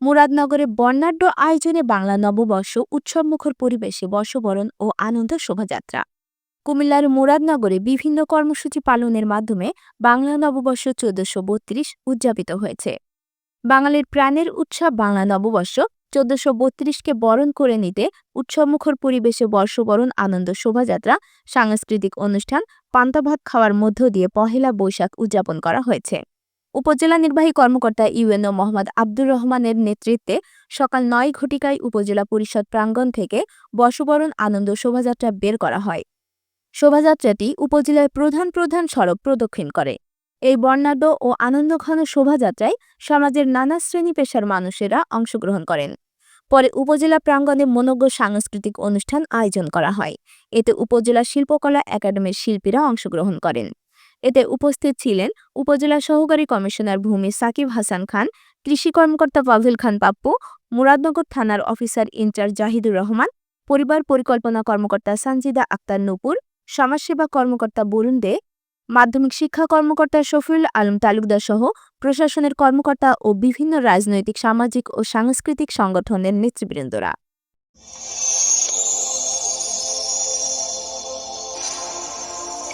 মুরাদনগরে বর্ণাঢ্য আয়োজনে বাংলা নববর্ষ উৎসবমুখর পরিবেশে বর্ষবরণ ও আনন্দ শোভাযাত্রা। কুমিল্লার মুরাদনগরে বিভিন্ন কর্মসূচি পালনের মাধ্যমে বাংলা নববর্ষ ১৪৩২ উদযাপিত হয়েছে। বাঙালির প্রাণের উৎসব বাংলা নববর্ষ ১৪৩২কে বরণ করে নিতে উৎসবমুখর পরিবেশে বর্ষবরণ আনন্দ শোভাযাত্রা, সাংস্কৃতিক অনুষ্ঠান, পান্তা ভাত খাওয়ার মধ্য দিয়ে পহেলা বৈশাখ উদযাপন করা হয়েছে। উপজেলা নির্বাহী কর্মকর্তা ইউএনও মোহাম্মদ আব্দুর রহমানের নেতৃত্বে সকাল ৯ ঘটিকায় উপজেলা পরিষদ প্রাঙ্গণ থেকে বর্ষবরণ আনন্দ শোভাযাত্রা বের করা হয়। শোভাযাত্রাটি উপজেলার প্রধান প্রধান সড়ক প্রদক্ষিণ করে। এই বর্ণাঢ্য ও আনন্দঘন শোভাযাত্রায় সমাজের নানা শ্রেণী পেশার মানুষেরা অংশগ্রহণ করেন। পরে উপজেলা প্রাঙ্গণে মনোজ্ঞ সাংস্কৃতিক অনুষ্ঠান আয়োজন করা হয়। এতে উপজেলা শিল্পকলা একাডেমির শিল্পীরা অংশগ্রহণ করেন। এতে উপস্থিত ছিলেন উপজেলা সহকারী কমিশনার ভূমি সাকিব হাসান খান, কৃষি কর্মকর্তা পাভেল খান পাপ্পু, মুরাদনগর থানার অফিসার ইনচার্জ জাহিদুর রহমান, পরিবার পরিকল্পনা কর্মকর্তা সানজিদা আক্তার নূপুর, সমাজসেবা কর্মকর্তা বরুণ দে, মাধ্যমিক শিক্ষা কর্মকর্তা শফিউল আলম তালুকদার সহ প্রশাসনের কর্মকর্তা ও বিভিন্ন রাজনৈতিক, সামাজিক ও সাংস্কৃতিক সংগঠনের নেতৃবৃন্দরা।